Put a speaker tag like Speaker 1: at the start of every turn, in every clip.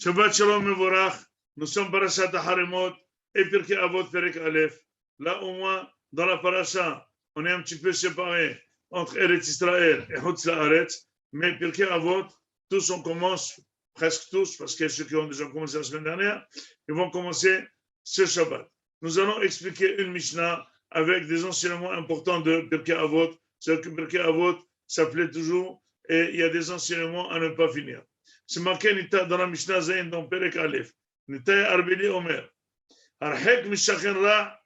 Speaker 1: Shabbat Shalom Mevorach, nous sommes Parashat Harimot et Pirkei Avot Perek Aleph. Là, au moins, dans la Parasha, on est un petit peu séparé entre Eretz Israël et Chutz La'aretz, mais Pirkei Avot, tous on commence, presque tous, parce qu'il y a ceux qui ont déjà commencé la semaine dernière, ils vont commencer ce Shabbat. Nous allons expliquer une Mishnah avec des enseignements importants de Pirkei Avot. C'est que Pirkei Avot s'appelait toujours, et il y a des enseignements à ne pas finir. C'est marqué dans la Mishnah Zayin dans Perek Aleph. Nitay Arbeli Omer. Arhek mishachen ra,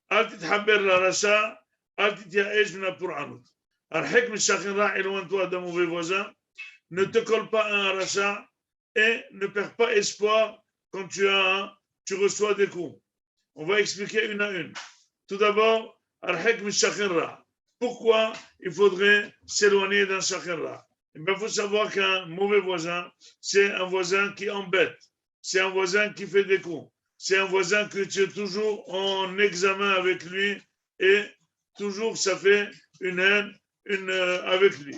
Speaker 1: al tithaber la rasha, al tityaesh min apur'anut. Arhek mishachen ra, éloigne-toi d'un mauvais voisin, ne te colle pas à un rachat et ne perds pas espoir quand tu reçois des coups. On va expliquer une à une. Tout d'abord, Arhek mishachen ra. Pourquoi il faudrait s'éloigner d'un shachen ra? Il faut savoir qu'un mauvais voisin, c'est un voisin qui embête, c'est un voisin qui fait des coups, c'est un voisin que tu es toujours en examen avec lui et toujours ça fait une haine avec lui.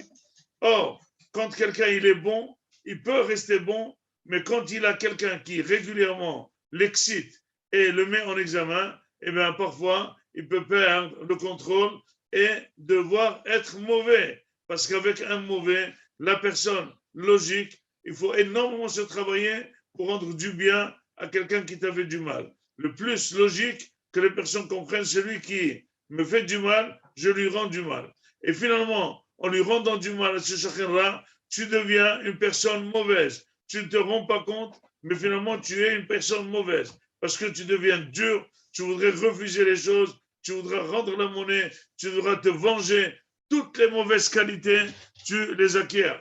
Speaker 1: Or, quand quelqu'un il est bon, il peut rester bon, mais quand il a quelqu'un qui régulièrement l'excite et le met en examen, eh bien parfois il peut perdre le contrôle et devoir être mauvais. Parce qu'avec un mauvais, la personne logique, il faut énormément se travailler pour rendre du bien à quelqu'un qui t'a fait du mal. Le plus logique que les personnes comprennent, celui qui me fait du mal, je lui rends du mal. Et finalement, en lui rendant du mal à ce chacun-là, tu deviens une personne mauvaise. Tu ne te rends pas compte, mais finalement, tu es une personne mauvaise. Parce que tu deviens dur, tu voudrais refuser les choses, tu voudras rendre la monnaie, tu voudras te venger. Toutes les mauvaises qualités, tu les acquiers.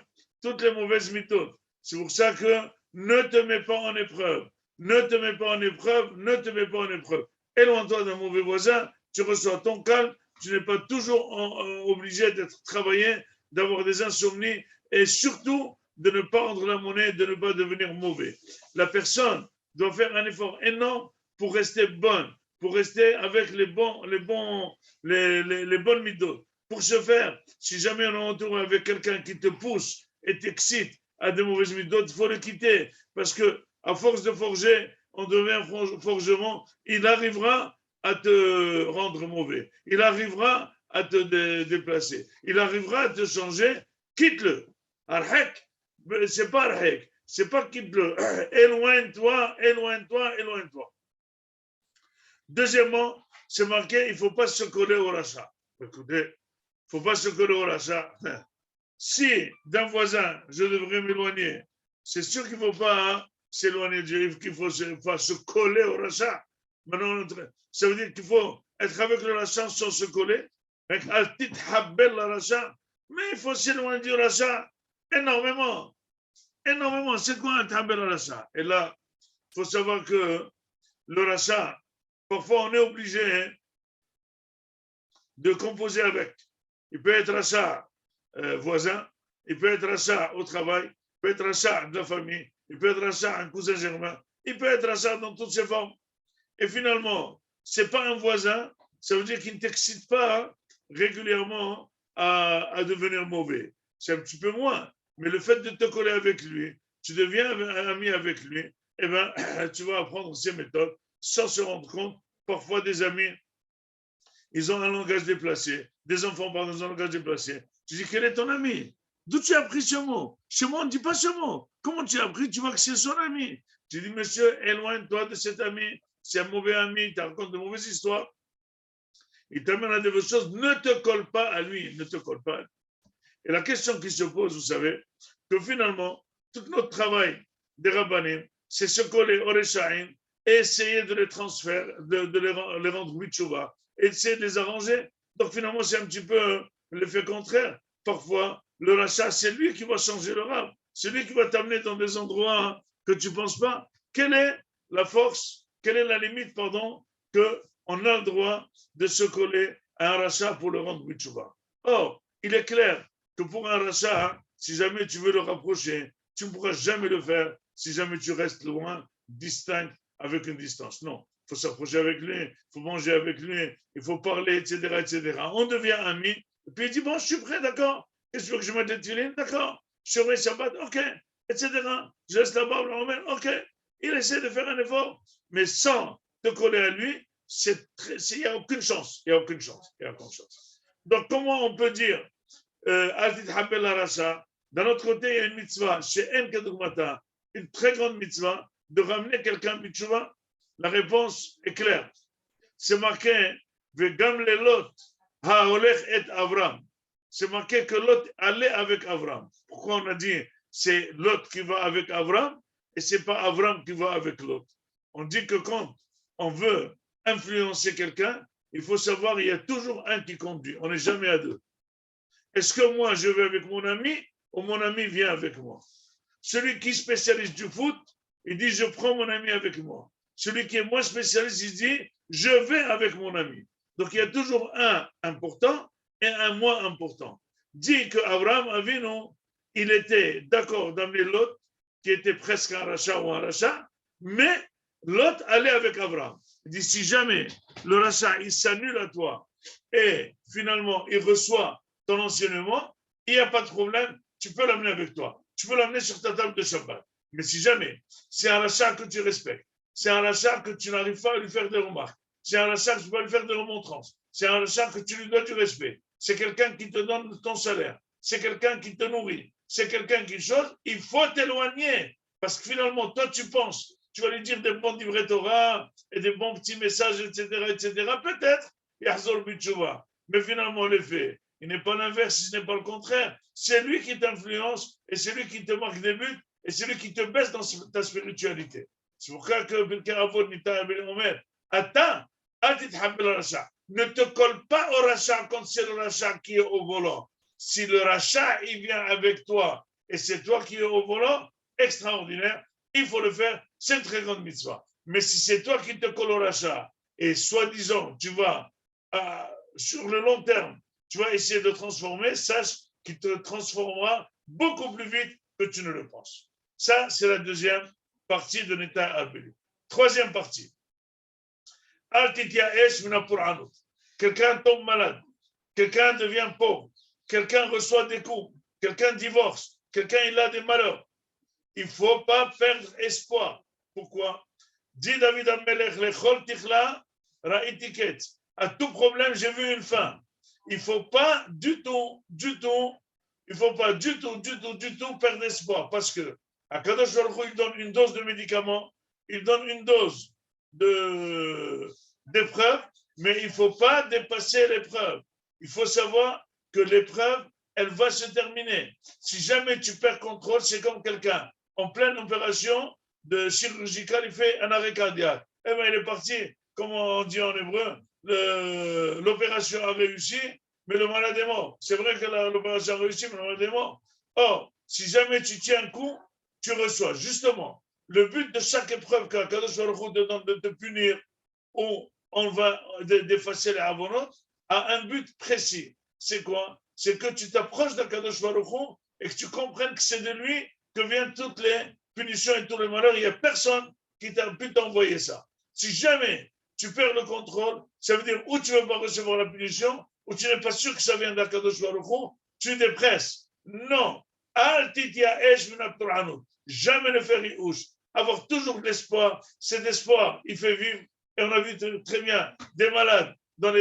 Speaker 1: Toutes les mauvaises méthodes. C'est pour ça que ne te mets pas en épreuve. Ne te mets pas en épreuve. Ne te mets pas en épreuve. Éloigne-toi d'un mauvais voisin. Tu reçois ton calme. Tu n'es pas toujours obligé d'être travaillé, d'avoir des insomnies et surtout de ne pas rendre la monnaie, de ne pas devenir mauvais. La personne doit faire un effort énorme pour rester bonne, pour rester avec les bonnes méthodes. Pour ce faire, si jamais on est entouré avec quelqu'un qui te pousse et t'excite à des mauvaises méthodes, il faut le quitter. Parce que à force de forger, on devient forgeron, il arrivera à te rendre mauvais. Il arrivera à te déplacer. Il arrivera à te changer. Quitte-le. Arhek, c'est pas arhek. C'est pas quitte-le. Éloigne-toi, éloigne-toi, éloigne-toi. Deuxièmement, c'est marqué, il ne faut pas se coller au rachat. Écoutez, il ne faut pas se coller au rachat. Si d'un voisin, je devrais m'éloigner, c'est sûr qu'il ne faut pas s'éloigner du livre, qu'il faut se coller au rachat. Maintenant, ça veut dire qu'il faut être avec le rachat sans se coller. Mais il faut s'éloigner du rachat énormément. Énormément. C'est quoi un tabel rachat? Et là, il faut savoir que le rachat, parfois on est obligé de composer avec. Il peut être rachat voisin, il peut être rachat au travail, il peut être rachat de la famille, il peut être rachat un cousin germain, il peut être rachat dans toutes ses formes. Et finalement, ce n'est pas un voisin, ça veut dire qu'il ne t'excite pas régulièrement à devenir mauvais. C'est un petit peu moins. Mais le fait de te coller avec lui, tu deviens ami avec lui, eh ben, tu vas apprendre ses méthodes sans se rendre compte. Parfois, des amis, ils ont un langage déplacé. Des enfants parlent dans un langage déplacé. Tu dis, quel est ton ami? D'où tu as appris ce mot? Chez moi, on ne dit pas ce mot. Comment tu as appris? Tu vois que c'est son ami. Tu dis, monsieur, éloigne-toi de cet ami. C'est un mauvais ami, il te raconte de mauvaises histoires. Il t'amène à de mauvaises choses. Ne te colle pas à lui. Ne te colle pas à lui. Et la question qui se pose, vous savez, que finalement, tout notre travail des rabbanim, c'est se coller au Rechaim et essayer de les transférer, de les rendre mitchouva, essayer de les arranger. Donc finalement, c'est un petit peu l'effet contraire. Parfois, le rachat, c'est lui qui va changer le rab. C'est lui qui va t'amener dans des endroits que tu ne penses pas. Quelle est la force, quelle est la limite, pardon, qu'on a le droit de se coller à un rachat pour le rendre mitchouva? Or, il est clair que pour un rachat, si jamais tu veux le rapprocher, tu ne pourras jamais le faire si jamais tu restes loin, distinct, avec une distance. Non, il faut s'approcher avec lui, il faut manger avec lui, il faut parler, etc., etc. On devient amis, et puis il dit, bon, je suis prêt, d'accord. Qu'est-ce que tu veux que je mette des filines? D'accord. Je surveille Shabbat, ok. etc. Je laisse la barbe, on met, ok, il essaie de faire un effort, mais sans te coller à lui, il n'y a aucune chance, il n'y a aucune chance, il n'y a aucune chance. Donc, comment on peut dire, d'un autre côté, il y a une mitzvah, chez En Kedugmata, une très grande mitzvah, de ramener quelqu'un Bitshuva. La réponse est claire. C'est marqué, Vegam le Lot, Haolech et Avram. C'est marqué que Lot allait avec Avram. Pourquoi on a dit c'est Lot qui va avec Avram et c'est pas Avram qui va avec Lot? On dit que quand on veut influencer quelqu'un, il faut savoir qu'il y a toujours un qui conduit. On n'est jamais à deux. Est-ce que moi je vais avec mon ami ou mon ami vient avec moi? Celui qui est spécialiste du foot, il dit je prends mon ami avec moi. Celui qui est moins spécialiste, il dit je vais avec mon ami. Donc il y a toujours un important et un moins important. Dit que Abraham Avinu, il était d'accord d'amener Lot, qui était presque un rachat ou un rachat, mais Lot allait avec Abraham. Il dit si jamais le rachat il s'annule à toi et finalement il reçoit ton enseignement, il n'y a pas de problème, tu peux l'amener avec toi. Tu peux l'amener sur ta table de Shabbat. Mais si jamais c'est un rachat que tu respectes, c'est un rachat que tu n'arrives pas à lui faire des remarques, c'est un rachat que tu peux lui faire des remontrances, c'est un rachat que tu lui dois du respect, c'est quelqu'un qui te donne ton salaire, c'est quelqu'un qui te nourrit, c'est quelqu'un qui chose, il faut t'éloigner. Parce que finalement, toi, tu penses, tu vas lui dire des bons livrets Torah et des bons petits messages, etc., etc. Peut-être, Yahzor Bitshuva. Mais finalement, l'effet, il n'est pas l'inverse, ce n'est pas le contraire. C'est lui qui t'influence et c'est lui qui te marque des buts et c'est lui qui te baisse dans ta spiritualité. C'est pour ça que Birkei Avot Nita Omer, Ata, ne te colle pas au rachat quand c'est le rachat qui est au volant. Si le rachat, il vient avec toi et c'est toi qui es au volant, extraordinaire, il faut le faire, c'est une très grande mitzvah. Mais si c'est toi qui te colle au rachat et soi-disant, tu vas sur le long terme, tu vas essayer de transformer, sache qu'il te transformera beaucoup plus vite que tu ne le penses. Ça, c'est la deuxième partie de Neta Arbeli. Troisième partie. Quelqu'un tombe malade, quelqu'un devient pauvre, quelqu'un reçoit des coups, quelqu'un divorce, quelqu'un il a des malheurs. Il ne faut pas perdre espoir. Pourquoi? Dit David Amelech, lechol tichla ra'iti ketz. À tout problème, j'ai vu une fin. Il ne faut pas du tout perdre espoir parce que Akadosh Baruch Hu, il donne une dose de médicaments, il donne une dose d'épreuve, mais il ne faut pas dépasser l'épreuve. Il faut savoir que l'épreuve, elle va se terminer. Si jamais tu perds contrôle, c'est comme quelqu'un en pleine opération de chirurgicale, il fait un arrêt cardiaque. Eh bien, il est parti, comme on dit en hébreu, l'opération a réussi, mais le malade est mort. C'est vrai que l'opération a réussi, mais le malade est mort. Or, si jamais tu tiens un coup, tu reçois. Justement, le but de chaque épreuve qu'Akadosh Baruch Hu te donne de te punir ou on va d'effacer les avonotes, a un but précis. C'est quoi? C'est que tu t'approches d'Akadosh Baruch Hu et que tu comprennes que c'est de lui que viennent toutes les punitions et tous les malheurs. Il n'y a personne qui t'a pu t'envoyer ça. Si jamais tu perds le contrôle, ça veut dire ou tu ne veux pas recevoir la punition, ou tu n'es pas sûr que ça vient d'Akadosh Baruch Hu, tu dépresses. Non. Jamais ne faire iouch. Avoir toujours de l'espoir. Cet espoir, il fait vivre. Et on a vu très bien des malades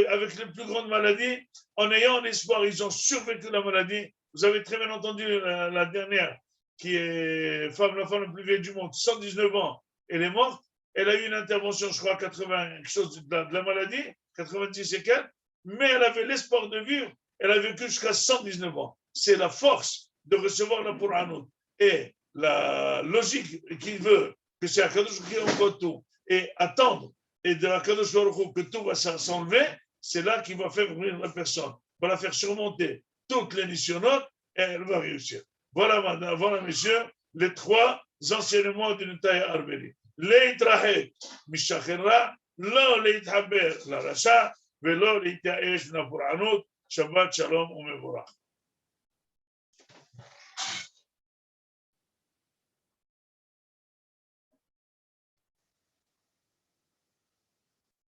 Speaker 1: avec les plus grandes maladies, en ayant l'espoir, ils ont survécu la maladie. Vous avez très bien entendu la dernière, qui est la femme la plus vieille du monde, 119 ans, elle est morte. Elle a eu une intervention, je crois, 80, quelque chose de la maladie, 90 et quelques, mais elle avait l'espoir de vivre. Elle a vécu jusqu'à 119 ans. C'est la force de recevoir la Pouranout. Et la logique qui veut que c'est Akadosh qui envoie tout et attendre et de Akadosh que tout va s'enlever, c'est là qu'il va faire venir la personne, va la faire surmonter toutes les nisyonotes et elle va réussir. Voilà, madame, voilà, messieurs, les trois enseignements d'une taille arbeli. Leitrahet mishachera, lo leithaber la rasha, velo leitaesh na Pouranout. Shabbat shalom umevorach.